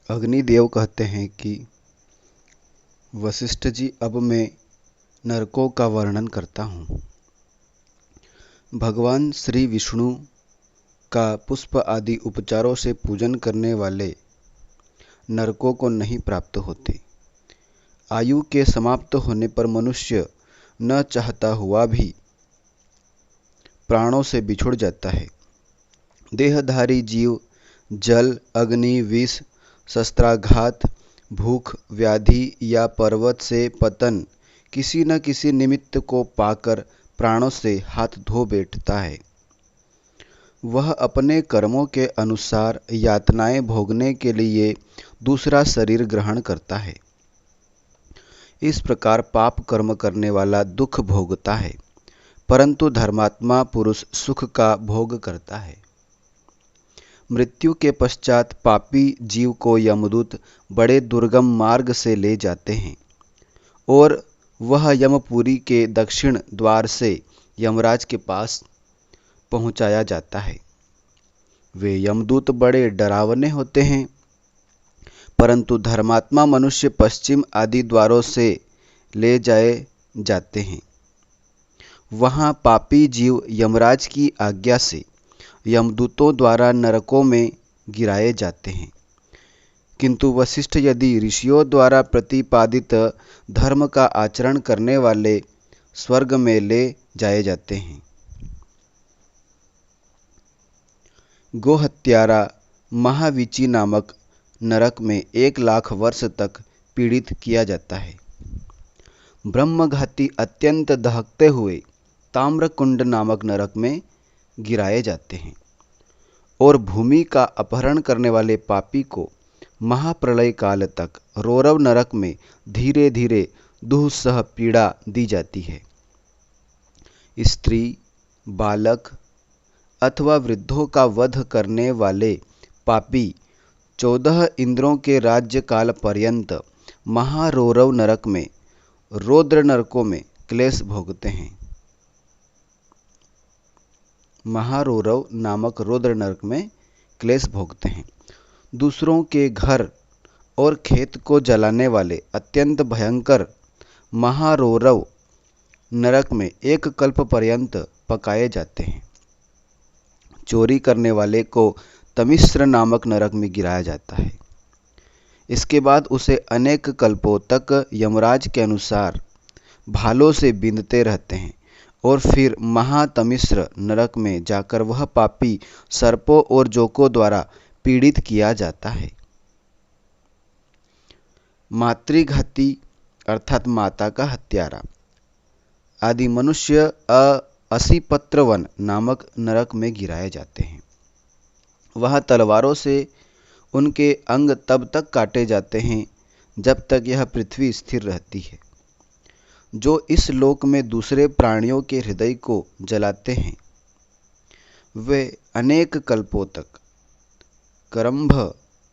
अग्निदेव कहते हैं कि वशिष्ठ जी, अब मैं नरकों का वर्णन करता हूँ। भगवान श्री विष्णु का पुष्प आदि उपचारों से पूजन करने वाले नरकों को नहीं प्राप्त होते। आयु के समाप्त होने पर मनुष्य न चाहता हुआ भी प्राणों से बिछुड़ जाता है। देहधारी जीव जल, अग्नि, विष, शस्त्राघात, भूख, व्याधि या पर्वत से पतन किसी न किसी निमित्त को पाकर प्राणों से हाथ धो बैठता है। वह अपने कर्मों के अनुसार यातनाएं भोगने के लिए दूसरा शरीर ग्रहण करता है। इस प्रकार पाप कर्म करने वाला दुख भोगता है, परंतु धर्मात्मा पुरुष सुख का भोग करता है। मृत्यु के पश्चात पापी जीव को यमदूत बड़े दुर्गम मार्ग से ले जाते हैं और वह यमपुरी के दक्षिण द्वार से यमराज के पास पहुंचाया जाता है। वे यमदूत बड़े डरावने होते हैं, परंतु धर्मात्मा मनुष्य पश्चिम आदि द्वारों से ले जाए जाते हैं। वहां पापी जीव यमराज की आज्ञा से यमदूतों द्वारा नरकों में गिराए जाते हैं, किंतु वशिष्ठ यदि ऋषियों द्वारा प्रतिपादित धर्म का आचरण करने वाले स्वर्ग में ले जाए जाते हैं। गोहत्यारा महावीची नामक नरक में 1,00,000 वर्ष तक पीड़ित किया जाता है। ब्रह्मघाती अत्यंत दहकते हुए ताम्रकुंड नामक नरक में गिराए जाते हैं और भूमि का अपहरण करने वाले पापी को महाप्रलय काल तक रौरव नरक में धीरे धीरे दुःसह पीड़ा दी जाती है। स्त्री, बालक अथवा वृद्धों का वध करने वाले पापी 14 इंद्रों के राज्य काल पर्यंत महारौरव नरक में रौद्र नरकों में क्लेश भोगते हैं। महारौरव नामक रौद्र नरक में क्लेश भोगते हैं। दूसरों के घर और खेत को जलाने वाले अत्यंत भयंकर महारौरव नरक में 1 कल्प पर्यंत पकाए जाते हैं। चोरी करने वाले को तमिश्र नामक नरक में गिराया जाता है। इसके बाद उसे अनेक कल्पों तक यमराज के अनुसार भालों से बींधते रहते हैं और फिर महातमिश्र नरक में जाकर वह पापी सर्पों और जोकों द्वारा पीड़ित किया जाता है। मातृघाती अर्थात माता का हत्यारा आदि मनुष्य असीपत्रवन नामक नरक में गिराए जाते हैं। वह तलवारों से उनके अंग तब तक काटे जाते हैं जब तक यह पृथ्वी स्थिर रहती है। जो इस लोक में दूसरे प्राणियों के हृदय को जलाते हैं, वे अनेक कल्पों तक करंभ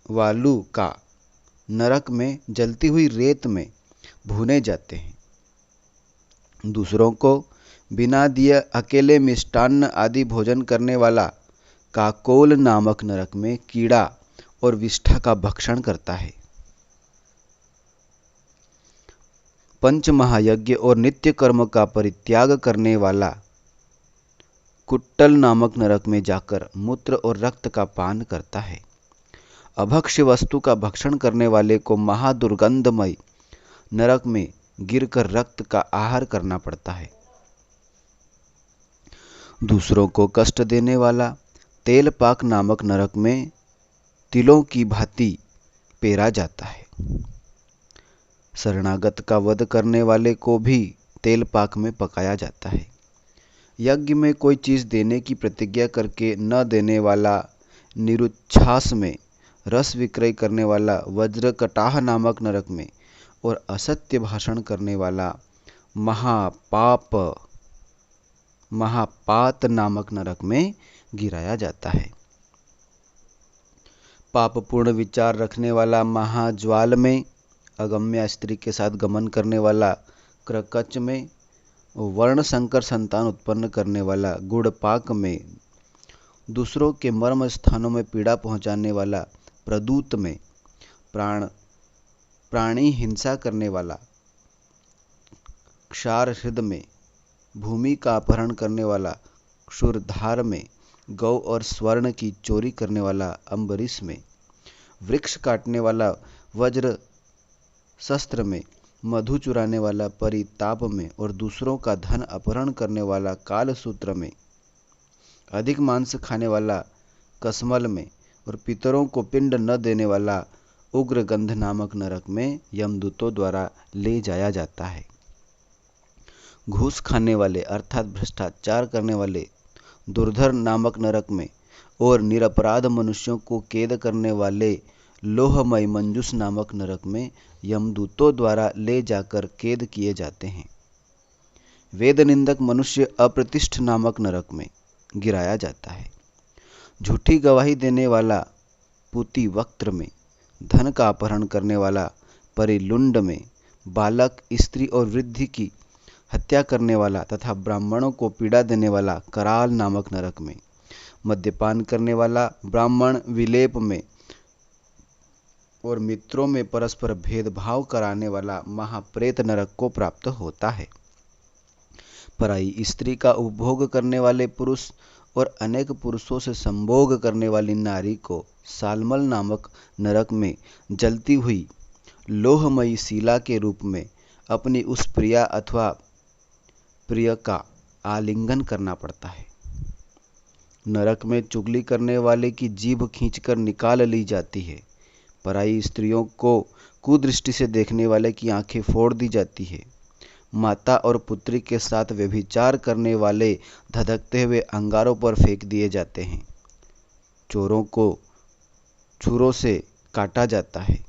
वालु का नरक में जलती हुई रेत में भुने जाते हैं। दूसरों को बिना दिए अकेले मिष्टान्न आदि भोजन करने वाला काकोल नामक नरक में कीड़ा और विष्ठा का भक्षण करता है। पंच महायज्ञ और नित्य कर्म का परित्याग करने वाला कुट्टल नामक नरक में जाकर मूत्र और रक्त का पान करता है। अभक्ष्य वस्तु का भक्षण करने वाले को महादुर्गंधमय नरक में गिरकर रक्त का आहार करना पड़ता है। दूसरों को कष्ट देने वाला तेलपाक नामक नरक में तिलों की भांति पेरा जाता है। शरणागत का वध करने वाले को भी तेलपाक में पकाया जाता है। यज्ञ में कोई चीज देने की प्रतिज्ञा करके न देने वाला निरुच्छ्वास में रस विक्रय करने वाला वज्रकटाह नामक नरक में और असत्य भाषण करने वाला महापात नामक नरक में गिराया जाता है। पापपूर्ण विचार रखने वाला महाज्वाल में, अगम्या स्त्री के साथ गमन करने वाला क्रकच में, वर्ण संकर संतान उत्पन्न करने वाला गुड़पाक में, दूसरों के मर्म स्थानों में पीड़ा पहुंचाने वाला प्रदूत में, प्राणी हिंसा करने वाला, क्षारहृद में भूमि का अपहरण करने वाला, क्षुरधार में गौ और स्वर्ण की चोरी करने वाला, अम्बरीश में वृक्ष काटने वाला, वज्र शस्त्र में मधु चुराने वाला, परिताप में और दूसरों का धन अपहरण करने वाला, कालसूत्र में अधिक मांस खाने वाला, कसमल में और पितरों को पिंड न देने वाला, उग्र गंध नामक नरक में यमदूतों द्वारा ले जाया जाता है। घूस खाने वाले अर्थात भ्रष्टाचार करने वाले दुर्धर नामक नरक में और निरपराध मनुष्यों को कैद करने वाले लोहमय मंजूस नामक नरक में यमदूतों द्वारा ले जाकर कैद किए जाते हैं। वेद निंदक मनुष्य अप्रतिष्ठ नामक नरक में गिराया जाता है। झूठी गवाही देने वाला पूती वक्त्र में, धन का अपहरण करने वाला परिलुंड में, बालक, स्त्री और वृद्धि की हत्या करने वाला तथा ब्राह्मणों को पीड़ा देने वाला कराल नामक नरक में, मद्यपान करने वाला ब्राह्मण विलेप में और मित्रों में परस्पर भेदभाव कराने वाला महाप्रेत नरक को प्राप्त होता है। पराई स्त्री का उपभोग करने वाले पुरुष और अनेक पुरुषों से संभोग करने वाली नारी को सालमल नामक नरक में जलती हुई लोहमयी शिला के रूप में अपनी उस प्रिया अथवा प्रिय का आलिंगन करना पड़ता है। नरक में चुगली करने वाले की जीभ खींचकर निकाल ली जाती है। पराई स्त्रियों को कुदृष्टि से देखने वाले की आंखें फोड़ दी जाती है। माता और पुत्री के साथ व्यभिचार करने वाले धधकते हुए अंगारों पर फेंक दिए जाते हैं। चोरों को छुरों से काटा जाता है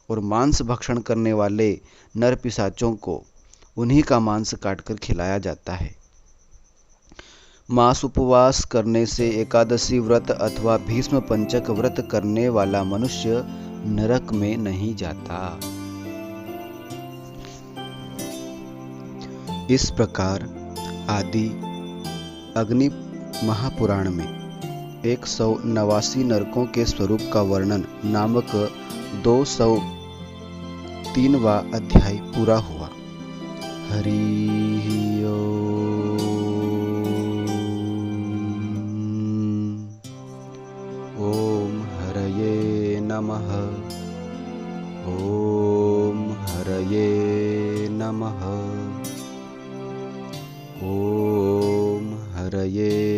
और मांस भक्षण करने वाले नर पिशाचों को उन्हीं का मांस काटकर खिलाया जाता है। मास उपवास करने से एकादशी व्रत अथवा भीष्म पंचक व्रत करने वाला मनुष्य नरक में नहीं जाता। इस प्रकार आदि अग्नि महापुराण में 189 नरकों के स्वरूप का वर्णन नामक 203वां अध्याय पूरा हुआ। हरि ओम हरये नमः। ओम हरये नमः। ओम हरये